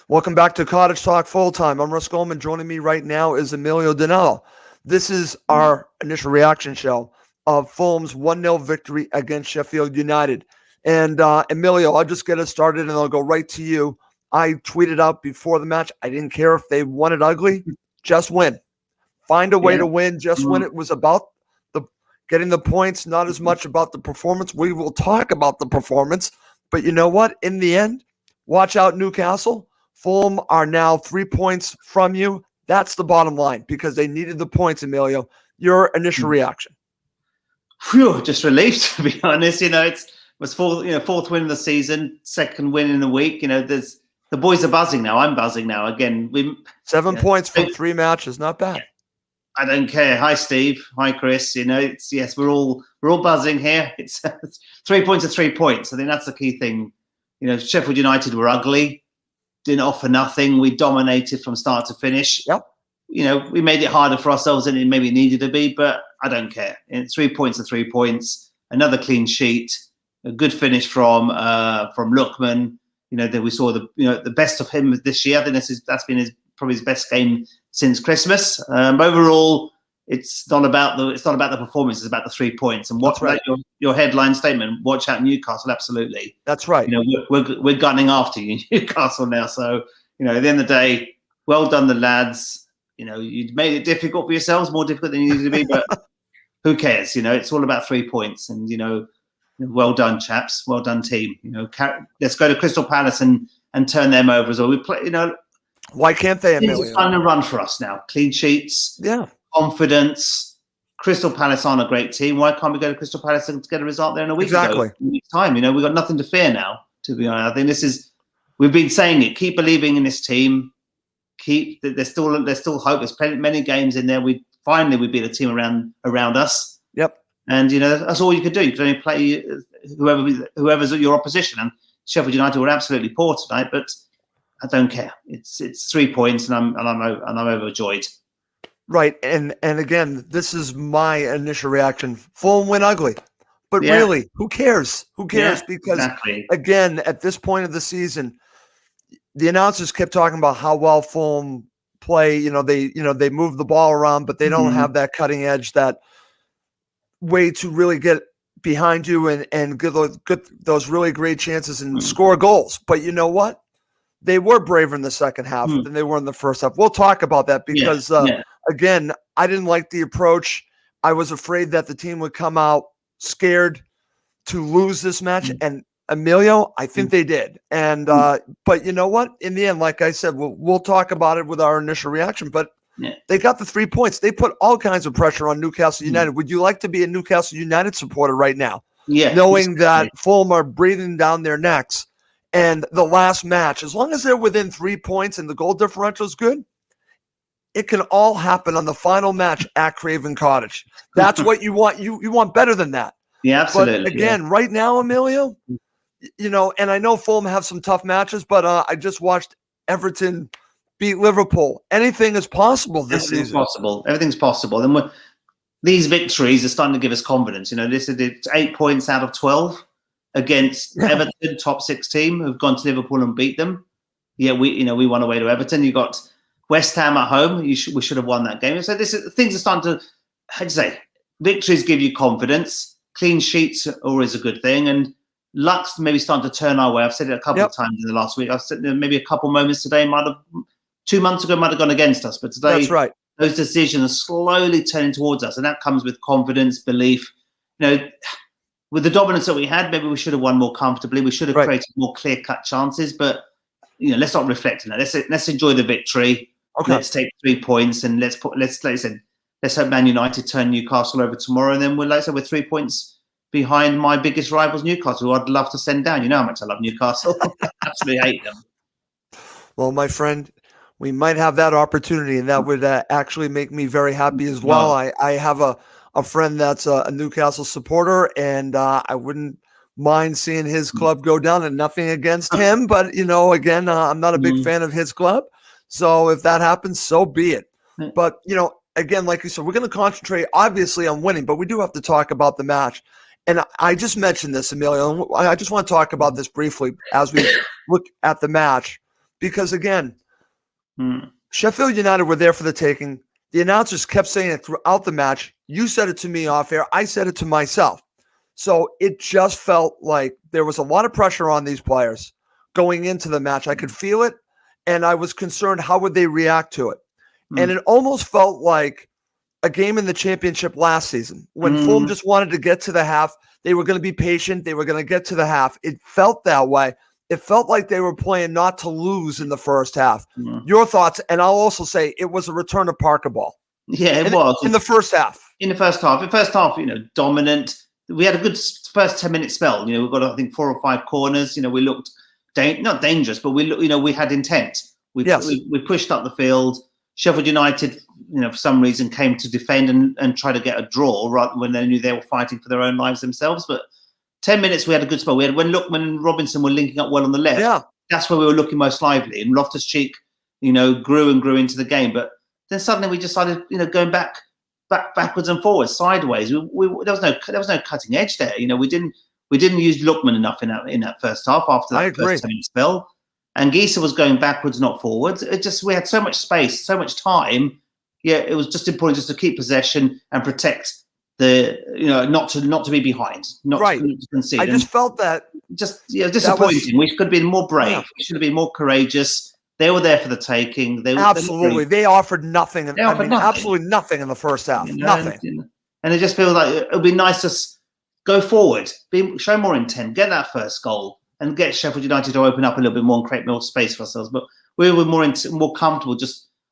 Welcome back to Cottage Talk Full Time. I'm Russ Goldman. Joining me right now is Emilio Danello. This is our initial reaction show of Fulham's 1-0 victory against Sheffield United. And Emilio, I'll just get us started and I'll go right to you. I tweeted out before the match, I didn't care if they won it ugly, just win. Find a way to win, just win. It was about the getting the points, not as much about the performance. We will talk about the performance, but you know what? In the end, watch out, Newcastle. Fulham are now 3 points from you. That's the bottom line because they needed the points, Emilio. Your initial reaction? Phew, just relieved, to be honest. It was fourth win of the season, second win in the week. The boys are buzzing now. I'm buzzing now. Again, 7 points from 3 matches, not bad. I don't care. Hi, Steve. Hi, Chris. We're all buzzing here. It's 3 points are 3 points. I think that's the key thing. Sheffield United were ugly. Didn't offer nothing. We dominated from start to finish. Yep. We made it harder for ourselves than it maybe needed to be, but I don't care. 3 points are 3 points. Another clean sheet. A good finish from Lookman. That we saw the best of him this year. I think that's been probably his best game since Christmas. Overall, it's not about the performance. It's about the 3 points. And what's right. Your headline statement? Watch out, Newcastle. Absolutely. That's right. We're gunning after you, Newcastle now. So at the end of the day, well done, the lads. You made it difficult for yourselves, more difficult than you needed to be. But who cares? It's all about 3 points. And well done, chaps. Well done, team. Let's go to Crystal Palace and turn them over as well. We play. Why can't they, Emilio? It's time to run for us now. Clean sheets. Yeah. Confidence. Crystal Palace aren't a great team. Why can't we go to Crystal Palace and get a result there in a week? Exactly. In a week's time. We've got nothing to fear now, to be honest. I think we've been saying it. Keep believing in this team. There's still hope. There's many games in there. We beat a team around us. Yep. And that's all you could do. You could only play whoever's at your opposition. And Sheffield United were absolutely poor tonight, but I don't care. It's 3 points, and I'm overjoyed. Right, and again, this is my initial reaction. Fulham win ugly, but really, who cares? Who cares? Because again, at this point of the season, the announcers kept talking about how well Fulham play. They move the ball around, but they don't have that cutting edge, that way to really get behind you and get those really great chances and score goals. But you know what? They were braver in the second half than they were in the first half. We'll talk about that because, again, I didn't like the approach. I was afraid that the team would come out scared to lose this match. And Emilio, I think they did. And but you know what? In the end, like I said, we'll talk about it with our initial reaction. But they got the 3 points. They put all kinds of pressure on Newcastle United. Would you like to be a Newcastle United supporter right now? Yeah. Knowing that Fulham are breathing down their necks. And the last match, as long as they're within 3 points and the goal differential is good, it can all happen on the final match at Craven Cottage. That's what you want. You want better than that. Yeah, absolutely. But again, right now, Emilio, and I know Fulham have some tough matches, but I just watched Everton beat Liverpool. Anything is possible this season. Everything's possible. And these victories are starting to give us confidence. This is 8 points out of 12. Against Everton, top 6 team, who've gone to Liverpool and beat them. Yeah, we won away to Everton. You got West Ham at home. We should have won that game. So things are starting to, I'd say, victories give you confidence. Clean sheets are always a good thing, and luck's maybe starting to turn our way. I've said it a couple of times in the last week. I've said maybe a couple moments today 2 months ago might have gone against us, but today that's right. Those decisions are slowly turning towards us, and that comes with confidence, belief. With the dominance that we had, maybe we should have won more comfortably. We should have created more clear-cut chances. But let's not reflect on that. Let's enjoy the victory. Okay. Let's take 3 points and let's hope Man United turn Newcastle over tomorrow. And then we're 3 points behind my biggest rivals, Newcastle, who I'd love to send down. You know how much I love Newcastle. Absolutely hate them. Well, my friend, we might have that opportunity, and that would actually make me very happy as well. I have a friend that's a Newcastle supporter, and I wouldn't mind seeing his club go down, and nothing against him. But, again, I'm not a big fan of his club. So if that happens, so be it. But, again, like you said, we're going to concentrate, obviously, on winning, but we do have to talk about the match. And I just mentioned this, Emilio. I just want to talk about this briefly as we look at the match. because, again, Sheffield United were there for the taking. The announcers kept saying it throughout the match. You said it to me off air. I said it to myself. So it just felt like there was a lot of pressure on these players going into the match. I could feel it, and I was concerned how would they react to it. And it almost felt like a game in the championship last season when Fulham just wanted to get to the half. They were going to be patient. They were going to get to the half. It felt that way. It felt like they were playing not to lose in the first half. Your thoughts? And I'll also say it was a return of Parker ball. Yeah, it was. In the first half. In the first half, dominant. We had a good first 10-minute spell. We got, I think, 4 or 5 corners. We looked not dangerous, but we had intent. We pushed up the field. Sheffield United, for some reason, came to defend and try to get a draw rather when they knew they were fighting for their own lives themselves. But 10 minutes, we had a good spell. We had when Lookman and Robinson were linking up well on the left. Yeah. That's where we were looking most lively. And Loftus-Cheek, grew and grew into the game. But then suddenly we decided, going backwards and forwards, sideways. There was no cutting edge there. We didn't use Lookman enough in that first half after that first 10-minute spell. And Gieser was going backwards, not forwards. We had so much space, so much time. Yeah, it was just important just to keep possession and protect not to be behind, not to concede. I just felt that disappointing. We could have been more brave. Yeah. We should have been more courageous. They were there for the taking. They offered nothing. Absolutely nothing in the first half. Nothing. And it just feels like it would be nice to go forward, show more intent, get that first goal, and get Sheffield United to open up a little bit more and create more space for ourselves. But we were more comfortable.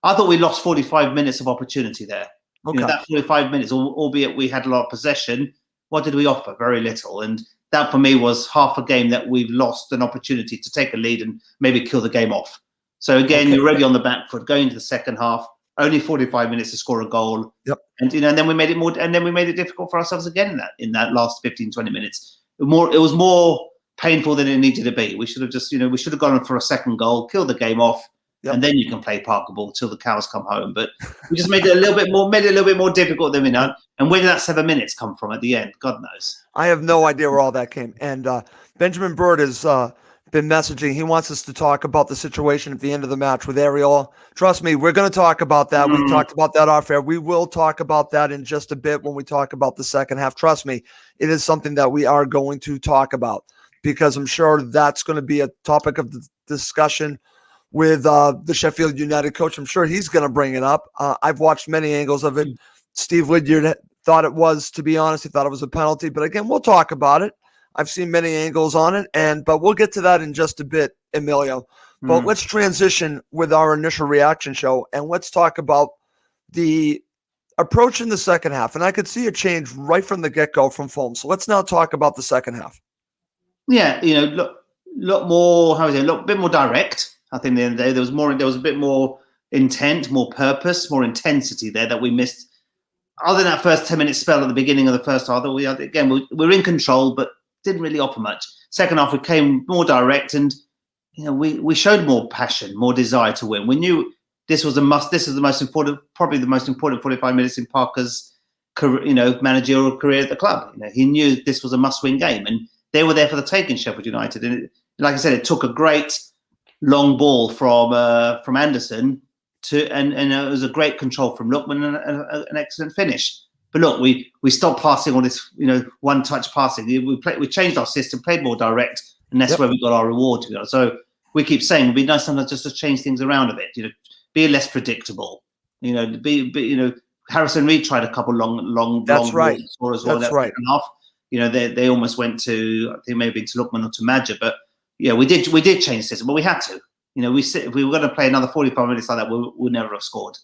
I thought we lost 45 minutes of opportunity there. Okay. That 45 minutes, albeit we had a lot of possession, what did we offer? Very little. And that for me was half a game that we've lost an opportunity to take a lead and maybe kill the game off. So again, you're already on the back foot going into the second half. Only 45 minutes to score a goal. Yep. And then we made it more, and then we made it difficult for ourselves again in that last 15, 20 minutes. It was more painful than it needed to be. We should have just, we should have gone for a second goal, killed the game off, and then you can play Parker ball till the cows come home. But we just made it a little bit more difficult than we know. And where did that 7 minutes come from at the end? God knows. I have no idea where all that came. And Benjamin Bird has been messaging. He wants us to talk about the situation at the end of the match with Ariel. Trust me, we're going to talk about that. We talked about that off air. We will talk about that in just a bit when we talk about the second half. Trust me, it is something that we are going to talk about because I'm sure that's going to be a topic of the discussion with the Sheffield United coach. I'm sure he's going to bring it up. I've watched many angles of it. Steve Lydiard thought it was, to be honest, he thought it was a penalty. But again, we'll talk about it. I've seen many angles on it, but we'll get to that in just a bit, Emilio. But let's transition with our initial reaction show, and let's talk about the approach in the second half. And I could see a change right from the get-go from Fulham. So let's now talk about the second half. Yeah, look more, a bit more direct. I think at the end of the day, there was a bit more intent, more purpose, more intensity there that we missed. Other than that first 10-minute spell at the beginning of the first half, we were in control, but didn't really offer much. Second half, we came more direct, and we showed more passion, more desire to win. We knew this was a must. This is the most important, probably the most important 45 minutes in Parker's career, managerial career at the club. He knew this was a must-win game, and they were there for the taking, Sheffield United. And like I said, it took a great long ball from Anderson and it was a great control from Lookman and an excellent finish. But look, we stopped passing all this, one-touch passing. We changed our system, played more direct, and that's where we got our reward. To be honest. So we keep saying it'd be nice sometimes just to change things around a bit. Be less predictable. Harrison Reed tried a couple long. That's right. As well. That's right. Enough. They almost went to, I think maybe to Lookman or to Madger, but we did change the system, but we had to. If we were going to play another 45 minutes like that, we'll never have scored,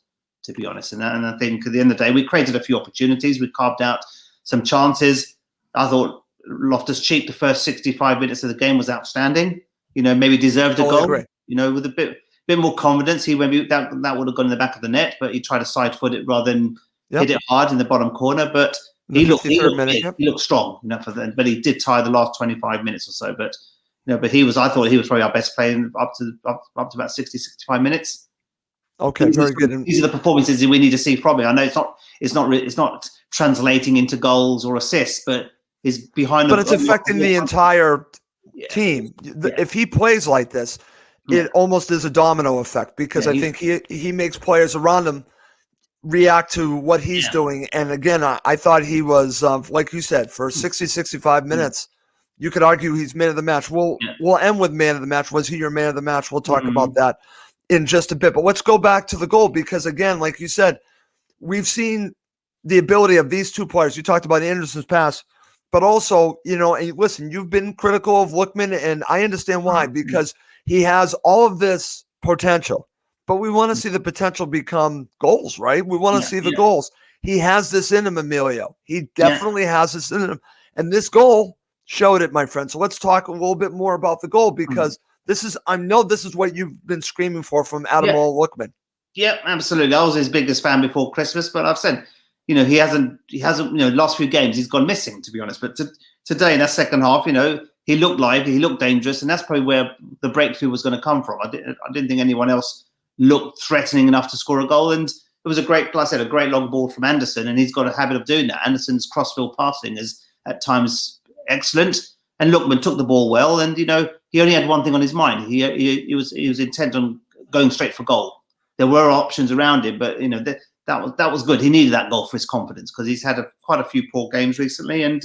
to be honest. And I think at the end of the day, we created a few opportunities. We carved out some chances. I thought Loftus-Cheek, the first 65 minutes of the game was outstanding. Maybe deserved a goal. Agree. With a bit more confidence, that would have gone in the back of the net, but he tried to side foot it rather than hit it hard in the bottom corner. But he looked strong enough for that. But he did tie the last 25 minutes or so. But but I thought he was probably our best player up to about 60, 65 minutes. Okay, very good. These are the performances that we need to see from him. I know it's not translating into goals or assists, but it's behind. But it's affecting the entire team. If he plays like this, it almost is a domino effect because I think he makes players around him react to what he's doing. And again, I thought he was, like you said, for 60, 65 minutes, you could argue he's man of the match. We'll end with man of the match. Was he your man of the match? We'll talk about that in just a bit. But let's go back to the goal because, again, like you said, we've seen the ability of these two players. You talked about Anderson's pass, but also, and listen, you've been critical of Lookman, and I understand why, because he has all of this potential. But we want to see the potential become goals, right? We want to see the goals. He has this in him, Emilio. He definitely has this in him. And this goal showed it, my friend. So let's talk a little bit more about the goal because I know this is what you've been screaming for from Adam Lookman. Yeah, absolutely. I was his biggest fan before Christmas, but I've said, he hasn't, last few games, he's gone missing, to be honest. But today in that second half, he looked lively, he looked dangerous, and that's probably where the breakthrough was going to come from. I didn't think anyone else looked threatening enough to score a goal, and it was a great long ball from Anderson, and he's got a habit of doing that. Anderson's crossfield passing is at times excellent, and Lookman took the ball well, and he only had one thing on his mind. He was intent on going straight for goal. There were options around him, but that was good. He needed that goal for his confidence because he's had quite a few poor games recently, and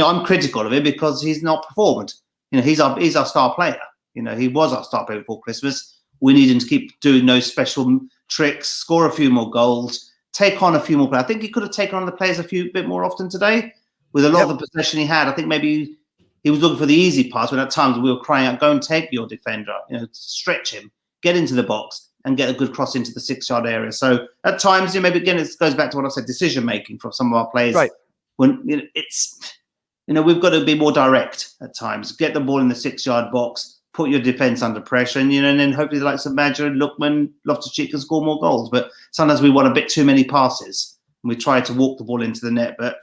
I'm critical of him because he's not performed. He's our star player. He was our star player before Christmas. We need him to keep doing those special tricks, score a few more goals, take on a few more players. I think he could have taken on the players a bit more often today. With a lot of the possession he had, I think maybe he was looking for the easy pass, but at times we were crying out, go and take your defender, stretch him, get into the box and get a good cross into the 6-yard area. So at times, maybe again, it goes back to what I said, decision-making from some of our players. Right. When we've got to be more direct at times. Get the ball in the 6-yard box, put your defence under pressure, and then hopefully the likes of Madger, Lookman, Loftus-Cheek can score more goals. But sometimes we want a bit too many passes, and we try to walk the ball into the net. But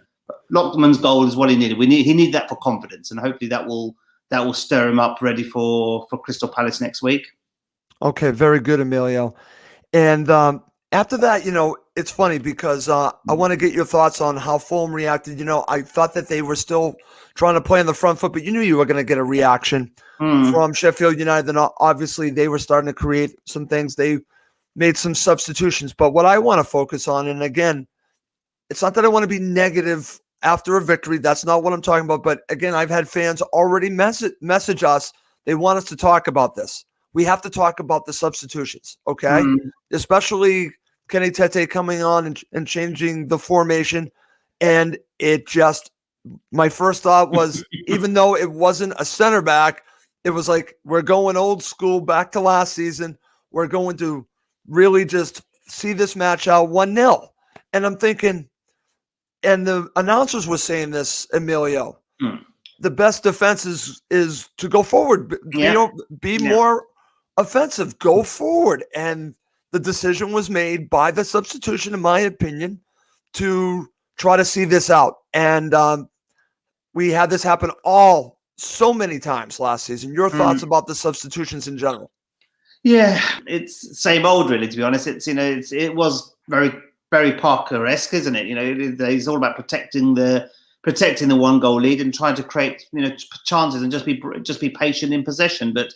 Lockman's goal is what he needed. He need that for confidence, and hopefully that will stir him up, ready for Crystal Palace next week. Okay, very good, Emilio. And after that, it's funny because I want to get your thoughts on how Fulham reacted. I thought that they were still trying to play on the front foot, but you knew you were going to get a reaction from Sheffield United. Then obviously they were starting to create some things. They made some substitutions. But what I want to focus on, and again, it's not that I want to be negative after a victory. That's not what I'm talking about. But again, I've had fans already message us. They want us to talk about this. We have to talk about the substitutions, okay? Especially Kenny Tete coming on and changing the formation. And it just, my first thought was, even though it wasn't a center back, it was like, we're going old school back to last season. We're going to really just see this match out 1-0. And I'm thinking, and the announcers were saying this, Emilio, the best defense is to go forward, be more offensive, go forward. And the decision was made by the substitution, in my opinion, to try to see this out. And we had this happen so many times last season. Your thoughts about the substitutions in general? Yeah, it's same old, really, to be honest. It was very, very Parker-esque, isn't it? It's all about protecting the 1-goal lead and trying to create, chances and just be patient in possession. But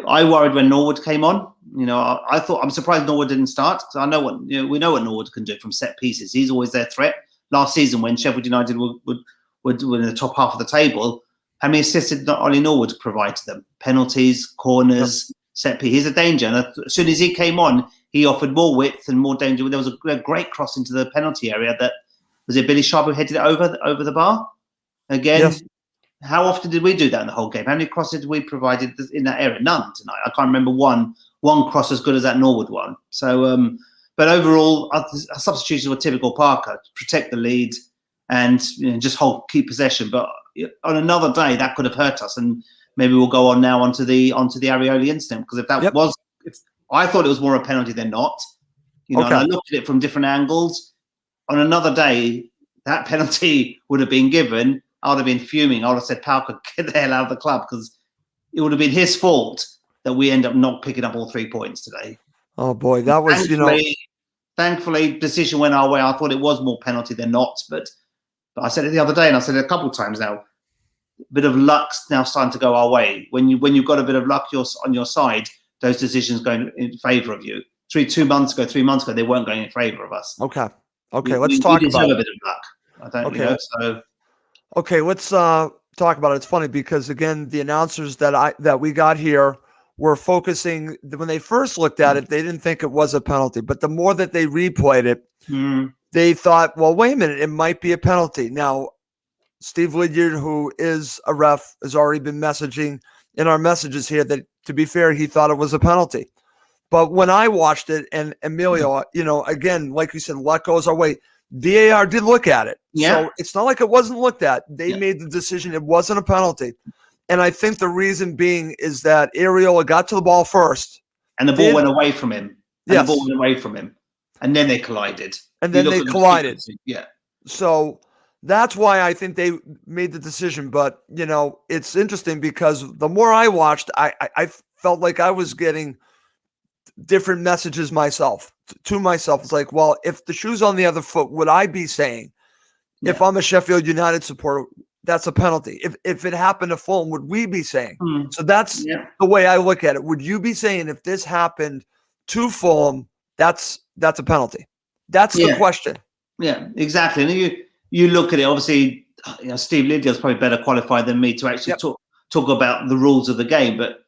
I worried when Norwood came on. I'm surprised Norwood didn't start because I know we know what Norwood can do from set pieces. He's always their threat. Last season, when Sheffield United were in the top half of the table, how many assists did not only Norwood provide to them? Penalties, corners, set piece. He's a danger. And as soon as he came on, he offered more width and more danger. There was a great cross into the penalty area that was it Billy Sharp who headed it over the bar again. Yes. How often did we do that in the whole game? How many crosses did we provided in that area? None tonight. I can't remember one cross as good as that Norwood one. So, but overall, our substitutions were typical Parker: protect the lead and just keep possession. But on another day, that could have hurt us, and maybe we'll go on now onto the Arioli incident, because if that was, I thought it was more a penalty than not. And I looked at it from different angles. On another day, that penalty would have been given. I would have been fuming. I would have said, Parker, get the hell out of the club, because it would have been his fault that we end up not picking up all 3 points today. Oh, boy. That was, Thankfully, decision went our way. I thought it was more penalty than not. But I said it the other day, and I said it a couple of times now. bit of luck's now starting to go our way. When you've got a bit of luck on your side, those decisions going in favour of you. 3 months ago, they weren't going in favour of us. Okay. Let's talk we about a bit of luck. I don't. Okay. So. Okay, let's talk about it. It's funny because again, the announcers that we got here were focusing when they first looked at it, they didn't think it was a penalty, but the more that they replayed it, they thought, well, wait a minute, it might be a penalty. Now, Steve Lydiard, who is a ref, has already been messaging in our messages here that, to be fair, he thought it was a penalty. But when I watched it, and Emilio, again, like you said, luck goes our way. VAR did look at it. Yeah. So it's not like it wasn't looked at. They made the decision. It wasn't a penalty. And I think the reason being is that Areola got to the ball first. And the ball went away from him. And the ball went away from him. And then they collided. Yeah. So that's why I think they made the decision. But, it's interesting because the more I watched, I felt like I was getting different messages to myself. It's like, well, if the shoe's on the other foot, would I be saying, if I'm a Sheffield United supporter, that's a penalty? If it happened to Fulham, would we be saying? So that's the way I look at it. Would you be saying if this happened to Fulham, that's a penalty? That's the question. Yeah, exactly. And you look at it, obviously, Steve Lydiard's probably better qualified than me to actually talk about the rules of the game, but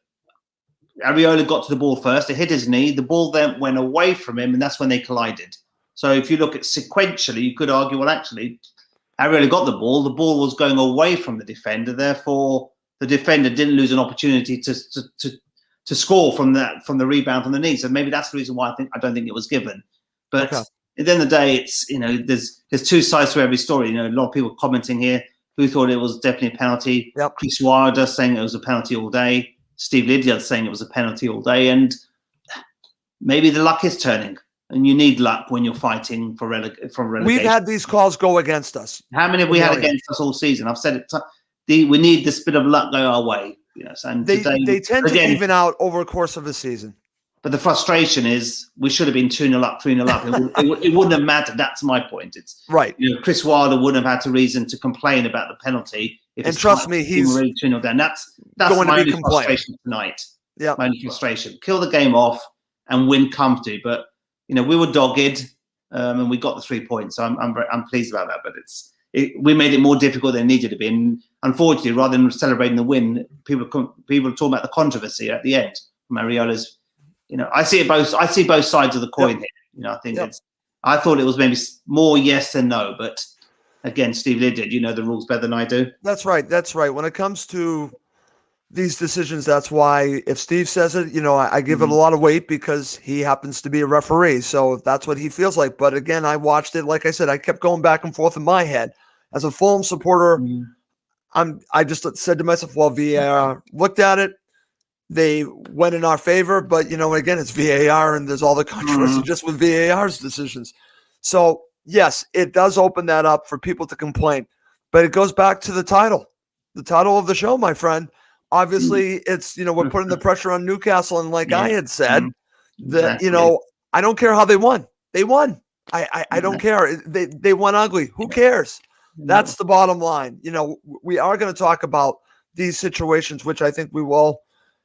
Areola got to the ball first. It hit his knee. The ball then went away from him, and that's when they collided. So if you look at sequentially, you could argue, well, actually, Areola got the ball. The ball was going away from the defender. Therefore, the defender didn't lose an opportunity to score from the rebound from the knee. So maybe that's the reason why I don't think it was given. But at the end of the day, it's there's two sides to every story. A lot of people commenting here who thought it was definitely a penalty. Chris Wilder saying it was a penalty all day. Steve Lydiard saying it was a penalty all day, and maybe the luck is turning. And you need luck when you're fighting for relegation. We've had these calls go against us. How many have we had against us all season? I've said it. We need this bit of luck go our way. And they tend to even out over the course of a season. But the frustration is we should have been 2-0 up, 3-0 up. It wouldn't have mattered. That's my point. It's right. Chris Wilder wouldn't have had a reason to complain about the penalty. And trust me, he's already 2-0 down. That's going my to be only frustration tonight. Yeah, my only frustration. Kill the game off and win comfortably. But we were dogged, and we got the 3 points. So I'm pleased about that. But we made it more difficult than it needed to be. And unfortunately, rather than celebrating the win, people are talking about the controversy at the end. Mariola's, I see both sides of the coin here. I think I thought it was maybe more yes than no, but. Again, Steve Lydiard, the rules better than I do. That's right. When it comes to these decisions, that's why if Steve says it, I give it a lot of weight because he happens to be a referee. So that's what he feels like. But again, I watched it. Like I said, I kept going back and forth in my head. As a Fulham supporter, I just said to myself, well, VAR looked at it. They went in our favor. But, again, it's VAR and there's all the controversy just with VAR's decisions. So, yes, it does open that up for people to complain, but it goes back to the title of the show, my friend. Obviously, it's, we're putting the pressure on Newcastle. And like I had said, that, I don't care how they won. They won. I don't care. They won ugly. Who cares? That's the bottom line. We are going to talk about these situations, which I think we will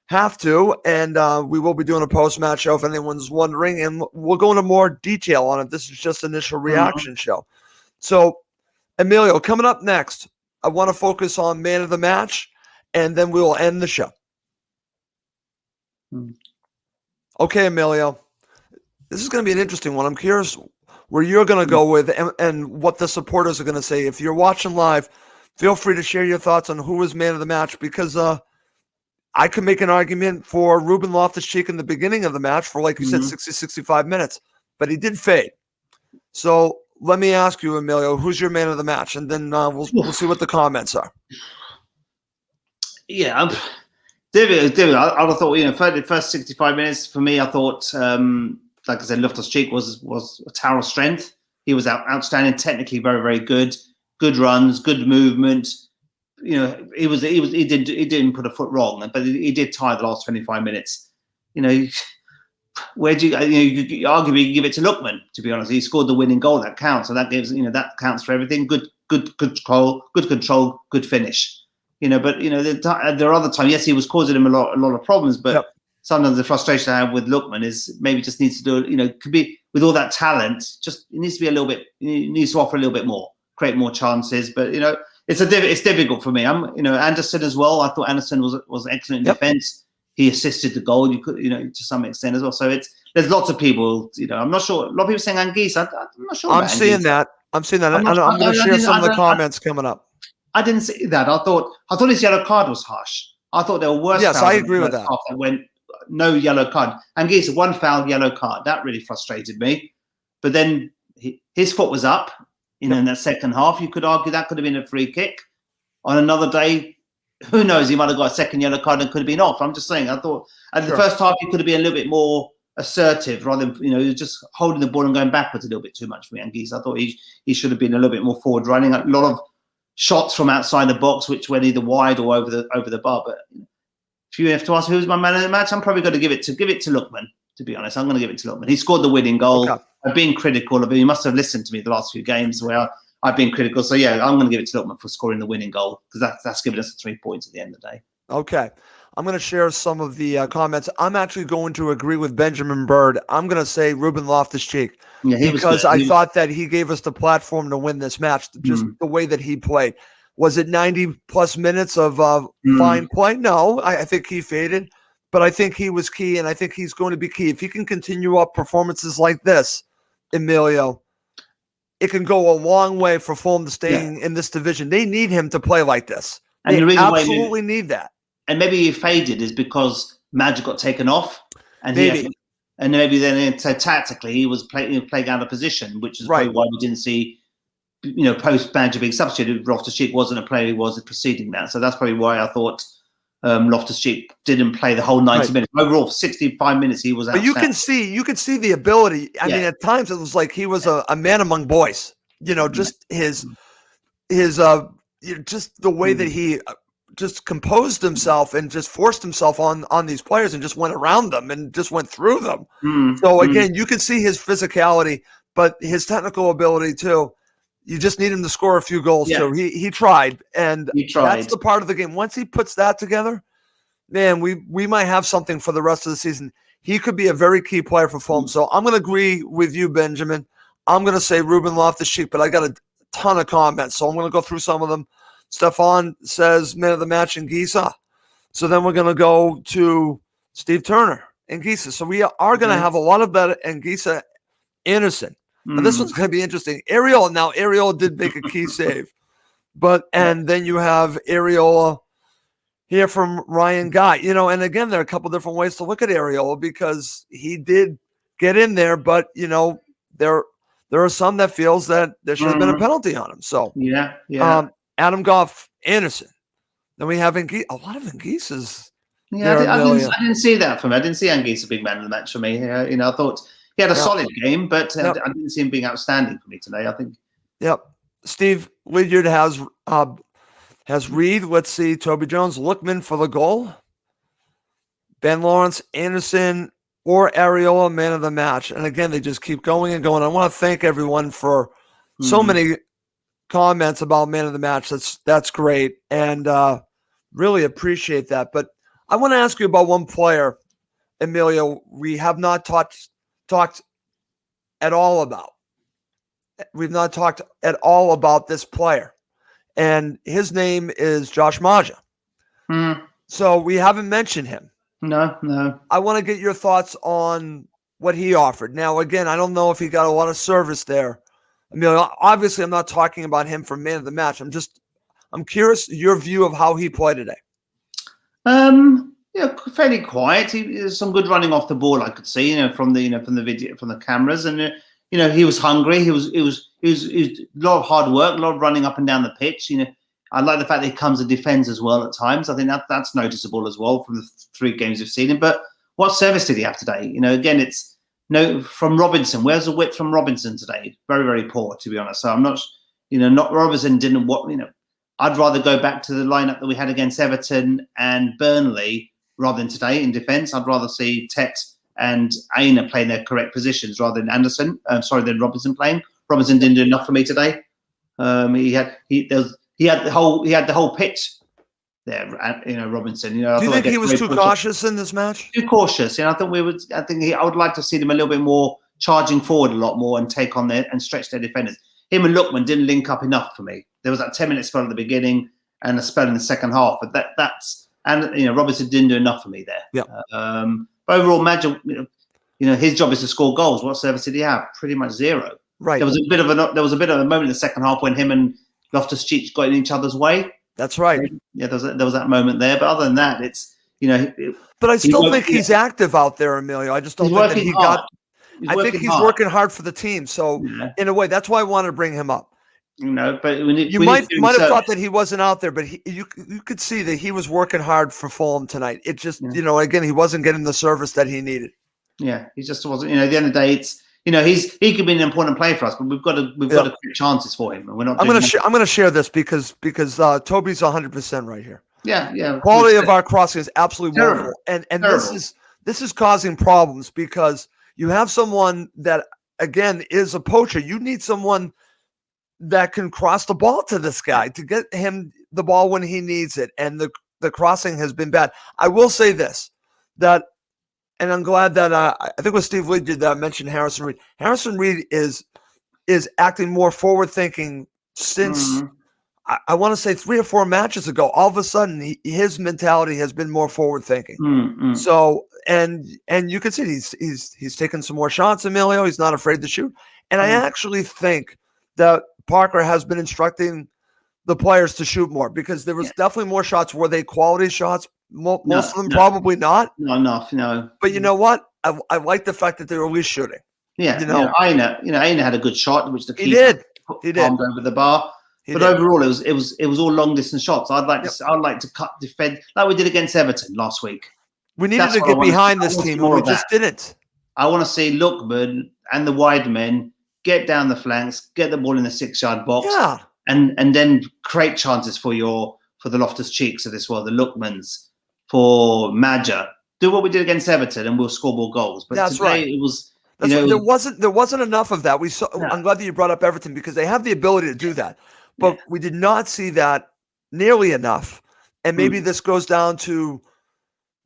have to, and we will be doing a post-match show if anyone's wondering, and we'll go into more detail on it. This is just initial reaction show. So, Emilio, coming up next, I want to focus on man of the match, and then we will end the show. Okay, Emilio, this is going to be an interesting one. I'm curious where you're going to go with and what the supporters are going to say. If you're watching live, feel free to share your thoughts on who is man of the match, because I could make an argument for Ruben Loftus-Cheek in the beginning of the match for, like you said, 60, 65 minutes, but he did fade. So let me ask you, Emilio, who's your man of the match? And then we'll see what the comments are. Yeah, David, I thought, for the first 65 minutes, for me, I thought, like I said, Loftus-Cheek was a tower of strength. He was outstanding, technically very, very good. Good runs, good movement. He didn't put a foot wrong, but he did tie the last 25 minutes. Where do you arguably give it to Lookman? To be honest, he scored the winning goal. That counts, so that gives that counts for everything. Good control, good finish. But there are other times. Yes, he was causing him a lot of problems, but sometimes the frustration I have with Lookman is maybe just needs to do. Could be with all that talent, just it needs to be a little bit. He needs to offer a little bit more, create more chances. But it's difficult for me. Anderson as well. I thought Anderson was excellent in defence. He assisted the goal. You could, to some extent as well. So there's lots of people. I'm not sure. A lot of people saying Anguissa. I'm not sure. I'm seeing that. I'm going to share some of the comments coming up. I didn't see that. I thought his yellow card was harsh. I thought there were worse. Yes, I agree with that. That went no yellow card. Anguissa, one foul, yellow card. That really frustrated me. But then his foot was up. In that second half, you could argue that could have been a free kick. On another day, who knows? He might have got a second yellow card and could have been off. I'm just saying. I thought at the first half he could have been a little bit more assertive rather than just holding the ball and going backwards a little bit too much for Anguissa. I thought he should have been a little bit more forward running. A lot of shots from outside the box, which went either wide or over the bar. But if you have to ask who's my man of the match, I'm probably going to give it to Lookman. To be honest, I'm going to give it to Lookman. He scored the winning goal. Okay. I've been critical of him. You must have listened to me the last few games where I've been critical. So yeah, I'm going to give it to Lookman for scoring the winning goal because that's given us the 3 points at the end of the day. Okay. I'm going to share some of the comments. I'm actually going to agree with Benjamin Bird. I'm going to say Ruben Loftus-Cheek because I thought that he gave us the platform to win this match, just the way that he played. Was it 90-plus minutes of fine play? No, I think he faded, but I think he was key, and I think he's going to be key. If he can continue up performances like this, Emilio, it can go a long way for Fulham to staying in this division. They need him to play like this. They absolutely need that. And maybe he faded is because Madge got taken off, and maybe then tactically he was playing out of position, which is probably why we didn't see, post Madge being substituted, Loftus-Cheek wasn't a player who was preceding that. So that's probably why I thought Loftus-Cheek didn't play the whole 90 minutes. Overall, for 65 minutes he was out. But you can see the ability. I mean, at times it was like he was a man among boys. Just his just the way that he just composed himself and just forced himself on these players and just went around them and just went through them. So again, you can see his physicality, but his technical ability too. You just need him to score a few goals too. He tried, and that's the part of the game. Once he puts that together, man, we might have something for the rest of the season. He could be a very key player for Fulham. So I'm going to agree with you, Benjamin. I'm going to say Ruben Loftus-Cheek, but I got a ton of comments, so I'm going to go through some of them. Stefan says man of the match Anguissa. So then we're going to go to Steve Turner, Anguissa. So we are going to have a lot of that Anguissa, Anderson. Now this one's going to be interesting. Areola did make a key save, and then you have Areola here from Ryan Guy. And again, there are a couple different ways to look at Areola because he did get in there, but there are some that feels that there should have been a penalty on him. So Adam Goff, Anderson. Then we have a lot of Anguissas. Yeah, I didn't see that for me. I didn't see Anguissa big man of the match for me. I thought he had a solid game, but I didn't see him being outstanding for me today, I think. Yep. Steve Lydiard has Reed. Let's see. Toby Jones, Lookman for the goal. Ben Lawrence, Anderson, or Areola, man of the match. And again, they just keep going and going. I want to thank everyone for so many comments about man of the match. That's great, and really appreciate that. But I want to ask you about one player, Emilio, we have not talked at all about. We've not talked at all about this player, and his name is Josh Maja. So we haven't mentioned him. No. I want to get your thoughts on what he offered. Now, again, I don't know if he got a lot of service there. Obviously, I'm not talking about him for man of the match. I'm curious your view of how he played today. Fairly quiet. He some good running off the ball. I could see, from the video, from the cameras, and he was hungry. He was a lot of hard work, a lot of running up and down the pitch. I like the fact that he comes and defends as well at times. I think that's noticeable as well from the 3 games we've seen him. But what service did he have today? Again, it's. No, from Robinson. Where's the width from Robinson today? Very, very poor, to be honest. So I'm not, not Robinson didn't what, I'd rather go back to the lineup that we had against Everton and Burnley rather than today in defence. I'd rather see Tet and Aina playing their correct positions rather than than Robinson playing. Robinson didn't do enough for me today. He had the whole pitch there. Robinson. Do you think he was too cautious in this match? Too cautious. I would like to see them a little bit more charging forward a lot more and take on and stretch their defenders. Him and Lookman didn't link up enough for me. There was that 10-minute spell at the beginning and a spell in the second half, but Robinson didn't do enough for me there. Yeah. But overall, Madge, his job is to score goals. What service did he have? Pretty much zero. Right. There was a bit of a moment in the second half when him and Loftus-Cheek got in each other's way. That's right. Yeah, there was that moment there. But other than that, it's But I still think he's active out there, Emilio. I just don't think that he got. I think he's working hard for the team. So in a way, that's why I wanted to bring him up. But you might have thought that he wasn't out there, but you could see that he was working hard for Fulham tonight. It just again, he wasn't getting the service that he needed. Yeah, he just wasn't. At the end of the day, it's he could be an important player for us, but we've got to create chances for him, and we're not. I'm going to share this because Toby's 100% right here. Yeah. Quality of our crossing is absolutely wonderful, and this is causing problems because you have someone that again is a poacher. You need someone that can cross the ball to this guy to get him the ball when he needs it, and the crossing has been bad. I will say this and I'm glad that I think it was Steve Lee did that mention Harrison Reed. Harrison Reed is acting more forward thinking since I want to say 3 or 4 matches ago. All of a sudden, his mentality has been more forward thinking. So and you can see he's taken some more shots. Emilio, he's not afraid to shoot, and I actually think that Parker has been instructing the players to shoot more because there was definitely more shots. Were they quality shots? Most of them probably not. Not enough, no. But you know what? I like the fact that they were at least shooting. Yeah, Aina had a good shot, which the keeper he did over the bar. But overall, it was all long distance shots. I'd like to cut defend like we did against Everton last week. We needed to get behind this team, and we just didn't. I want to see Lookman and the wide men get down the flanks, get the ball in the 6-yard box, and then create chances for the Loftus-Cheeks of this world, the Lookmans, for Madger. Do what we did against Everton, and we'll score more goals. But today it was. There wasn't enough of that. We saw. I'm glad that you brought up Everton because they have the ability to do that, but we did not see that nearly enough. And maybe this goes down to,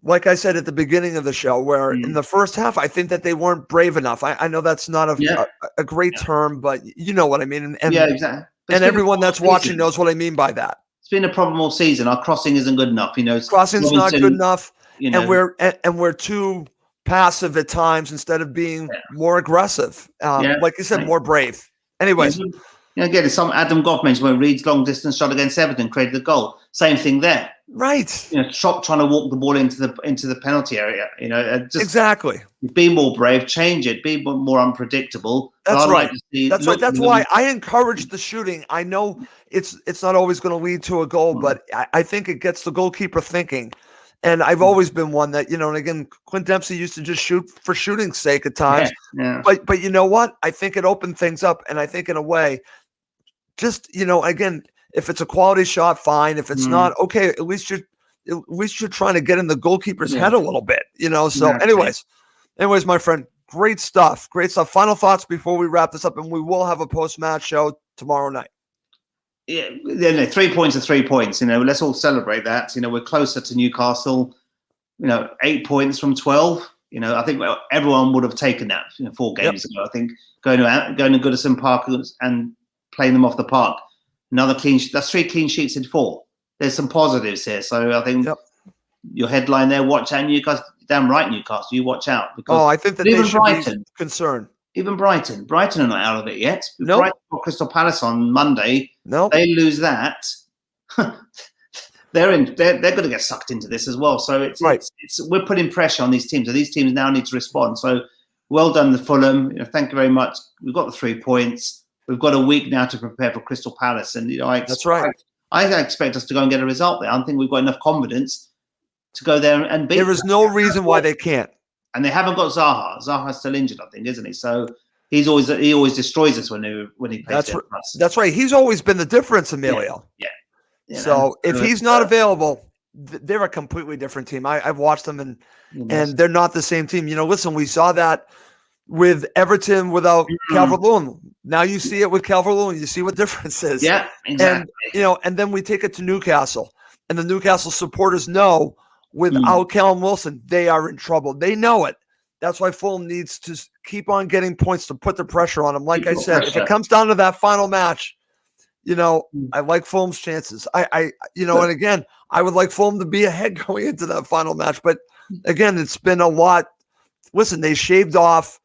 like I said at the beginning of the show, where in the first half, I think that they weren't brave enough. I know that's not a great term, but you know what I mean. And exactly. And everyone that's watching knows what I mean by that. It's been a problem all season. Our crossing isn't good enough. Crossing's not good enough, and we're too passive at times instead of being more aggressive. Like you said, more brave. Anyways. Again, some Adam Goff mentioned where Reed's long distance shot against Everton created the goal. Same thing there. Right. Stop trying to walk the ball into the penalty area. Just exactly. Be more brave, change it, be more unpredictable. That's right. That's right. That's why I encourage the shooting. I know it's not always going to lead to a goal, but I think it gets the goalkeeper thinking. And I've always been one that, and again, Clint Dempsey used to just shoot for shooting's sake at times. Yeah. But you know what? I think it opened things up. And I think in a way, just, again, if it's a quality shot, fine. If it's not, okay, at least you're trying to get in the goalkeeper's head a little bit, So anyways, my friend, great stuff. Final thoughts before we wrap this up, and we will have a post-match show tomorrow night. Yeah, 3 points are 3 points. Let's all celebrate that. We're closer to Newcastle. 8 points from 12. I think everyone would have taken that. 4 games ago. I think going to Goodison Park and playing them off the park. Another clean sheet. That's 3 clean sheets in 4. There's some positives here. So I think your headline there, watch out Newcastle. Damn right, Newcastle. You watch out. Because I think that they should be concerned. Even Brighton are not out of it yet. Nope. Brighton or Crystal Palace on Monday. No, they lose that. They're going to get sucked into this as well. So we're putting pressure on these teams. So these teams now need to respond. So well done, the Fulham. Thank you very much. We've got the 3 points. We've got a week now to prepare for Crystal Palace, and that's right. I expect us to go and get a result there. I think we've got enough confidence to go there and beat. There is no reason why they can't. And they haven't got Zaha. Zaha's still injured, I think, isn't he? So he always destroys us when he plays. That's right. He's always been the difference, Emilio. Yeah. So if he's not available, they're a completely different team. I've watched them, and they're not the same team. Listen, we saw that with Everton without Calvert-Lewin. Now you see it with Calvert-Lewin. You see what difference is. Yeah, exactly. And and then we take it to Newcastle. And the Newcastle supporters know without Callum Wilson, they are in trouble. They know it. That's why Fulham needs to keep on getting points to put the pressure on them. Like I said, if it comes down to that final match, I like Fulham's chances. And again, I would like Fulham to be ahead going into that final match. But again, it's been a lot. Listen, they shaved off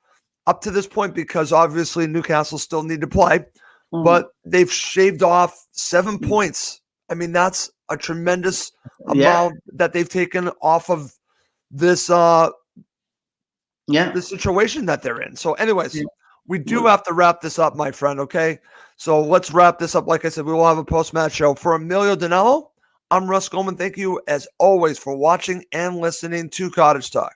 up to this point because obviously Newcastle still need to play, but they've shaved off 7 points. I mean, that's a tremendous amount that they've taken off of this the situation that they're in. So anyways, we do have to wrap this up, my friend, okay? So let's wrap this up. Like I said, we will have a post-match show. For Emilio Danello, I'm Russ Goldman. Thank you, as always, for watching and listening to Cottage Talk.